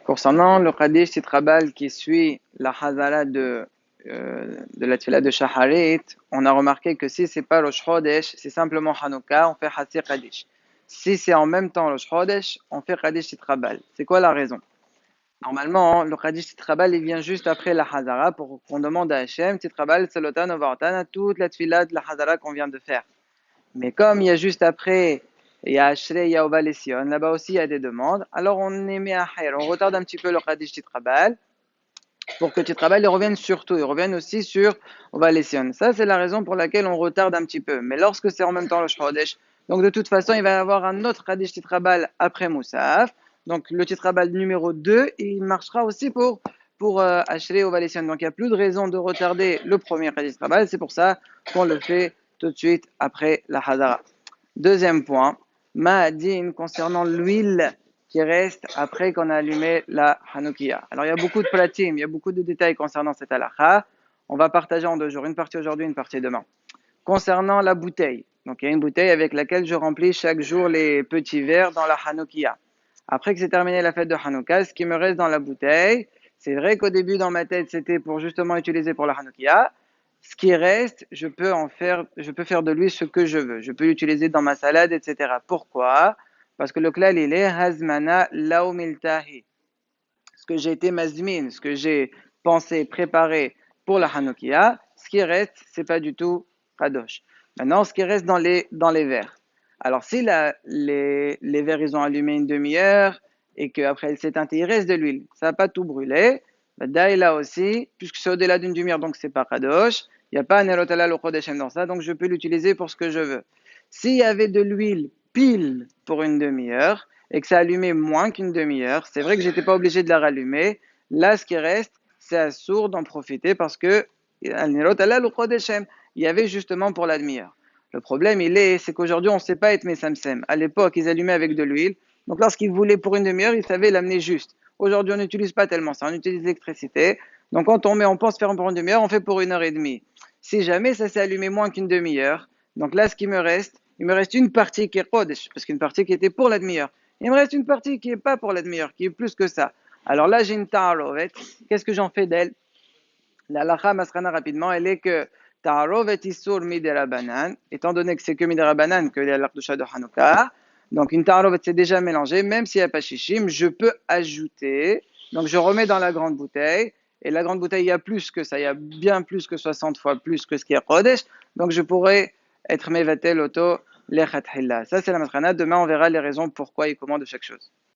Concernant le Kaddish Titrabal qui suit la Hazara la Tfila de Shaharit, on a remarqué que si c'est pas Rosh Chodesh, c'est simplement Hanouka, on fait Hatzir Kaddish. Si c'est en même temps Rosh Chodesh, on fait Kaddish Titrabal. C'est quoi la raison? Normalement, le Kaddish Titrabal, il vient juste après la Hazara pour qu'on demande à Hachem, Titrabal, Salotan, Ovartan, toute la Tfila de la Hazara qu'on vient de faire. Mais comme il y a juste après, il y a Ashrei, il y a Oval et Sion, là-bas aussi il y a des demandes, alors on émet à Khair, on retarde un petit peu le Kaddish Titrabal pour que Titrabal il revienne surtout, il revienne aussi sur Oval et Sion. Ça, c'est la raison pour laquelle on retarde un petit peu. Mais lorsque c'est en même temps le Shchodesh, donc de toute façon, il va y avoir un autre Kaddish Titrabal après Moussaf. Donc le Titrabal numéro 2, il marchera aussi pour Ashrei, Oval et Sion. Donc il n'y a plus de raison de retarder le premier Kaddish Titrabal, c'est pour ça qu'on le fait tout de suite après la Hadara. Deuxième point, Ma'adin concernant l'huile qui reste après qu'on a allumé la Hanoukia. Alors il y a beaucoup de pratim, il y a beaucoup de détails concernant cette halakha. On va partager en 2 jours, une partie aujourd'hui, une partie demain. Concernant la bouteille, donc il y a une bouteille avec laquelle je remplis chaque jour les petits verres dans la Hanoukia. Après que c'est terminé la fête de Hanouka, ce qui me reste dans la bouteille, c'est vrai qu'au début dans ma tête c'était pour justement utiliser pour la Hanoukia. Ce qui reste, je peux faire de lui ce que je veux. Je peux l'utiliser dans ma salade, etc. Pourquoi? Parce que le klal il est hazmana laumiltahi. Ce que j'ai été mazmin, ce que j'ai pensé, préparé pour la Hanoukia, ce qui reste, c'est pas du tout kadosh. Maintenant, ce qui reste dans les verres. Alors, si les verres, ils ont allumé une demi-heure et qu'après elle s'est teintée, il reste de l'huile. Ça n'a pas tout brûlé. Daï là aussi, puisque c'est au-delà d'une demi-heure, donc c'est pas kadosh. Il n'y a pas un nerotala lo chodeshem dans ça, donc je peux l'utiliser pour ce que je veux. S'il y avait de l'huile pile pour une demi-heure, et que ça allumait moins qu'une demi-heure, c'est vrai que j'étais pas obligé de la rallumer. Là, ce qui reste, c'est à sourd d'en profiter parce que il y avait justement pour la demi-heure. Le problème, c'est qu'aujourd'hui, on ne sait pas être mesamsem. À l'époque, ils allumaient avec de l'huile. Donc, lorsqu'ils voulaient pour une demi-heure, ils savaient l'amener juste. Aujourd'hui, on n'utilise pas tellement ça. On utilise l'électricité. Donc, quand on pense faire pour une demi-heure, on fait pour 1 heure et demie. Si jamais ça s'est allumé moins qu'une demi-heure, donc là, il me reste une partie qui est Kodesh, parce qu'une partie qui était pour la demi-heure. Il me reste une partie qui n'est pas pour la demi-heure, qui est plus que ça. Alors là, j'ai une ta'arovet. Qu'est-ce que j'en fais d'elle? La lacha masrana rapidement, elle est que ta'arovet isur miderabanan, étant donné que c'est que miderabanan que la l'ardusha de Hanouka, donc une ta'arovet c'est déjà mélangé, même s'il n'y a pas shishim, je peux ajouter, donc je remets dans la grande bouteille, et la grande bouteille, il y a plus que ça, il y a bien plus que 60 fois plus que ce qui est Kodesh, donc je pourrais être mevatel auto lechatchila. Ça c'est la masrana, demain on verra les raisons pourquoi et comment de chaque chose.